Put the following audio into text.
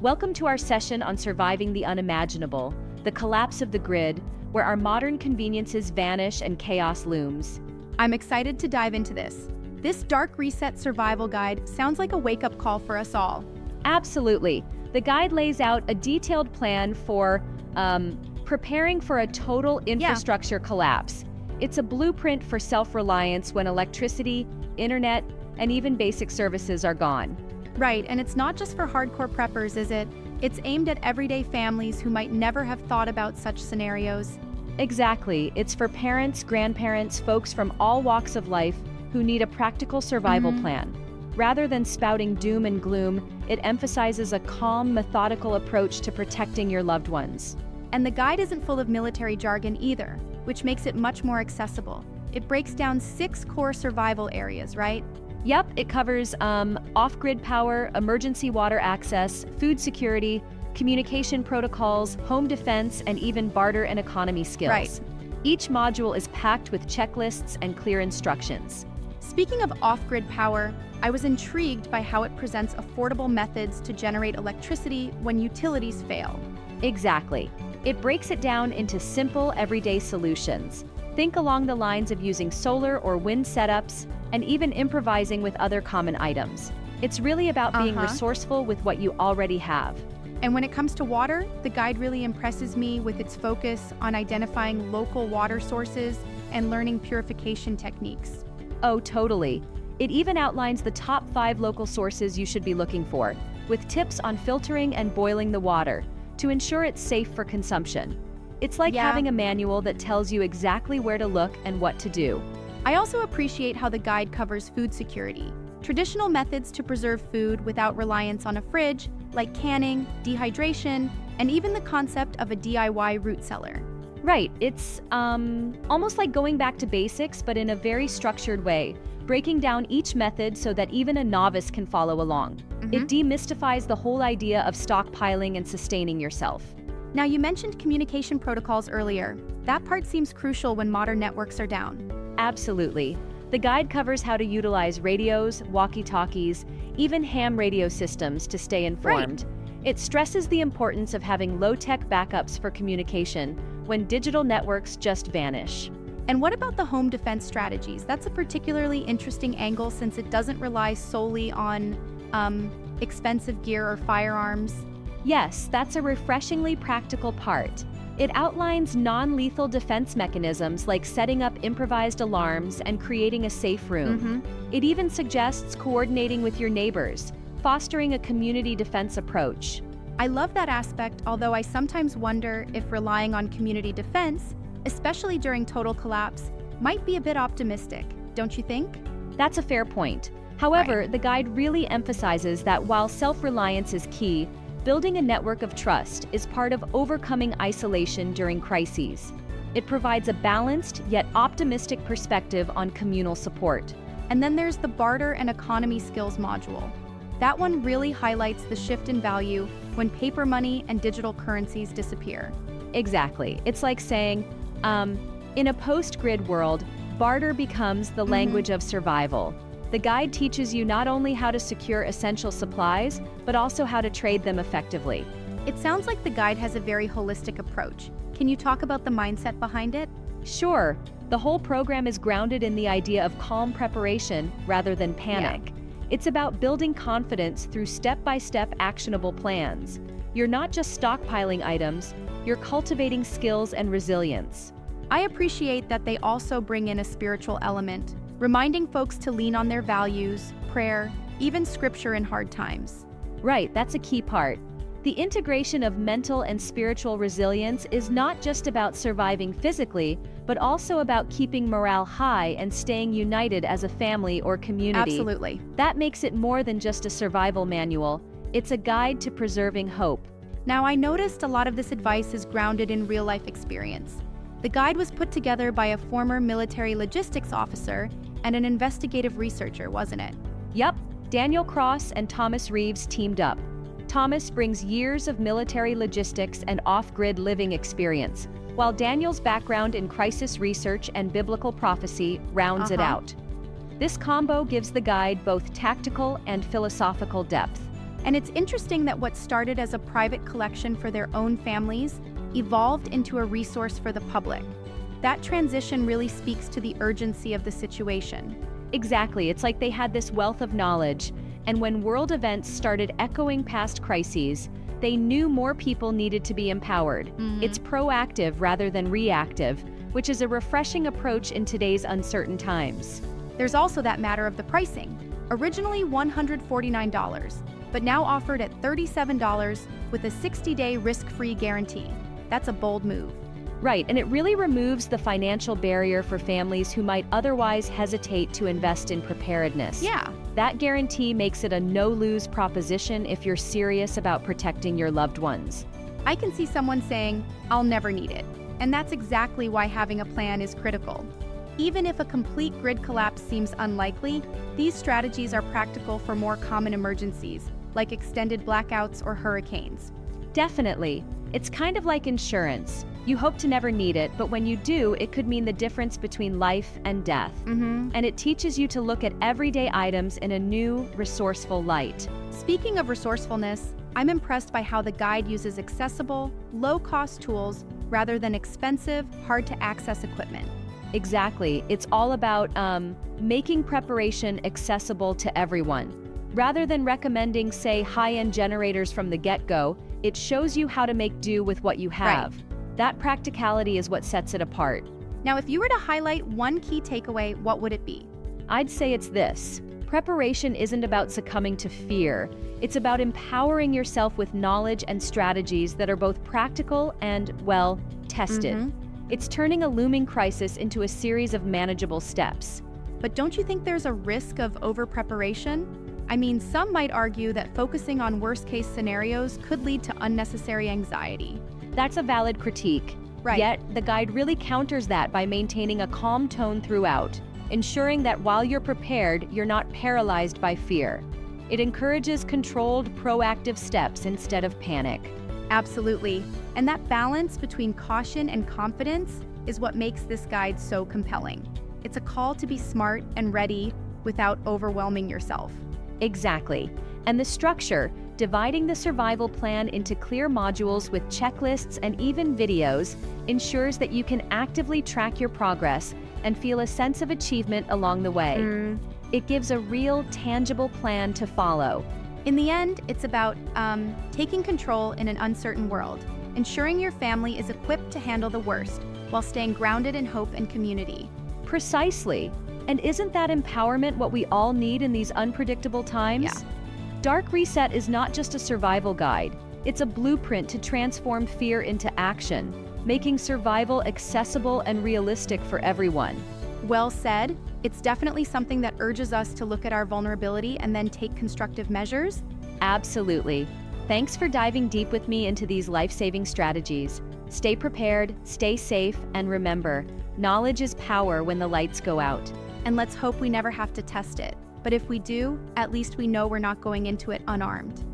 Welcome to our session on surviving the unimaginable, the collapse of the grid, where our modern conveniences vanish and chaos looms. I'm excited to dive into this. This dark reset survival guide sounds like a wake-up call for us all. Absolutely. The guide lays out a detailed plan for preparing for a total infrastructure collapse. It's a blueprint for self-reliance when electricity, internet, and even basic services are gone. Right, and it's not just for hardcore preppers, is it? It's aimed at everyday families who might never have thought about such scenarios. Exactly. It's for parents, grandparents, folks from all walks of life who need a practical survival plan. Rather than spouting doom and gloom, it emphasizes a calm, methodical approach to protecting your loved ones. And the guide isn't full of military jargon either, which makes it much more accessible. It breaks down 6 core survival areas, right? Yep, it covers off-grid power, emergency water access, food security, communication protocols, home defense, and even barter and economy skills. Right. Each module is packed with checklists and clear instructions. Speaking of off-grid power, I was intrigued by how it presents affordable methods to generate electricity when utilities fail. Exactly. It breaks it down into simple, everyday solutions. Think along the lines of using solar or wind setups, and even improvising with other common items. It's really about being resourceful with what you already have. And when it comes to water, the guide really impresses me with its focus on identifying local water sources and learning purification techniques. Oh, totally. It even outlines the top 5 local sources you should be looking for, with tips on filtering and boiling the water to ensure it's safe for consumption. It's like having a manual that tells you exactly where to look and what to do. I also appreciate how the guide covers food security. Traditional methods to preserve food without reliance on a fridge, like canning, dehydration, and even the concept of a DIY root cellar. Right, it's almost like going back to basics, but in a very structured way, breaking down each method so that even a novice can follow along. It demystifies the whole idea of stockpiling and sustaining yourself. Now, you mentioned communication protocols earlier. That part seems crucial when modern networks are down. Absolutely. The guide covers how to utilize radios, walkie-talkies, even ham radio systems to stay informed. It stresses the importance of having low-tech backups for communication when digital networks just vanish. And what about the home defense strategies? That's a particularly interesting angle since it doesn't rely solely on expensive gear or firearms. Yes, that's a refreshingly practical part. It outlines non-lethal defense mechanisms like setting up improvised alarms and creating a safe room. It even suggests coordinating with your neighbors, fostering a community defense approach. I love that aspect, although I sometimes wonder if relying on community defense, especially during total collapse, might be a bit optimistic, don't you think? That's a fair point. However, the guide really emphasizes that while self-reliance is key, building a network of trust is part of overcoming isolation during crises. It provides a balanced yet optimistic perspective on communal support. And then there's the barter and economy skills module. That one really highlights the shift in value when paper money and digital currencies disappear. Exactly. It's like saying, in a post-grid world, barter becomes the language of survival. The guide teaches you not only how to secure essential supplies, but also how to trade them effectively. It sounds like the guide has a very holistic approach. Can you talk about the mindset behind it? Sure. The whole program is grounded in the idea of calm preparation rather than panic. It's about building confidence through step-by-step actionable plans. You're not just stockpiling items, you're cultivating skills and resilience. I appreciate that they also bring in a spiritual element, reminding folks to lean on their values, prayer, even scripture in hard times. Right, that's a key part. The integration of mental and spiritual resilience is not just about surviving physically, but also about keeping morale high and staying united as a family or community. Absolutely. That makes it more than just a survival manual. It's a guide to preserving hope. Now, I noticed a lot of this advice is grounded in real-life experience. The guide was put together by a former military logistics officer and an investigative researcher, wasn't it? Yep, Daniel Cross and Thomas Reeves teamed up. Thomas brings years of military logistics and off-grid living experience, while Daniel's background in crisis research and biblical prophecy rounds it out. This combo gives the guide both tactical and philosophical depth. And it's interesting that what started as a private collection for their own families evolved into a resource for the public. That transition really speaks to the urgency of the situation. Exactly, it's like they had this wealth of knowledge, and when world events started echoing past crises, they knew more people needed to be empowered. It's proactive rather than reactive, which is a refreshing approach in today's uncertain times. There's also that matter of the pricing. Originally $149, but now offered at $37 with a 60-day risk-free guarantee. That's a bold move. Right, and it really removes the financial barrier for families who might otherwise hesitate to invest in preparedness. Yeah. That guarantee makes it a no-lose proposition if you're serious about protecting your loved ones. I can see someone saying, "I'll never need it." And that's exactly why having a plan is critical. Even if a complete grid collapse seems unlikely, these strategies are practical for more common emergencies, like extended blackouts or hurricanes. Definitely. It's kind of like insurance. You hope to never need it, but when you do, it could mean the difference between life and death. And it teaches you to look at everyday items in a new, resourceful light. Speaking of resourcefulness, I'm impressed by how the guide uses accessible, low-cost tools rather than expensive, hard-to-access equipment. Exactly. It's all about making preparation accessible to everyone. Rather than recommending, say, high-end generators from the get-go, it shows you how to make do with what you have. Right. That practicality is what sets it apart. Now, if you were to highlight one key takeaway, what would it be? I'd say it's this. Preparation isn't about succumbing to fear. It's about empowering yourself with knowledge and strategies that are both practical and, well, tested. It's turning a looming crisis into a series of manageable steps. But don't you think there's a risk of over-preparation? I mean, some might argue that focusing on worst-case scenarios could lead to unnecessary anxiety. That's a valid critique. Right. Yet, the guide really counters that by maintaining a calm tone throughout, ensuring that while you're prepared, you're not paralyzed by fear. It encourages controlled, proactive steps instead of panic. Absolutely. And that balance between caution and confidence is what makes this guide so compelling. It's a call to be smart and ready without overwhelming yourself. Exactly. And the structure, dividing the survival plan into clear modules with checklists and even videos, ensures that you can actively track your progress and feel a sense of achievement along the way. It gives a real, tangible plan to follow. In the end, it's about taking control in an uncertain world, ensuring your family is equipped to handle the worst, while staying grounded in hope and community. Precisely. And isn't that empowerment what we all need in these unpredictable times? Yeah. Dark Reset is not just a survival guide. It's a blueprint to transform fear into action, making survival accessible and realistic for everyone. Well said. It's definitely something that urges us to look at our vulnerability and then take constructive measures. Absolutely. Thanks for diving deep with me into these life-saving strategies. Stay prepared, stay safe, and remember, knowledge is power when the lights go out. And let's hope we never have to test it. But if we do, at least we know we're not going into it unarmed.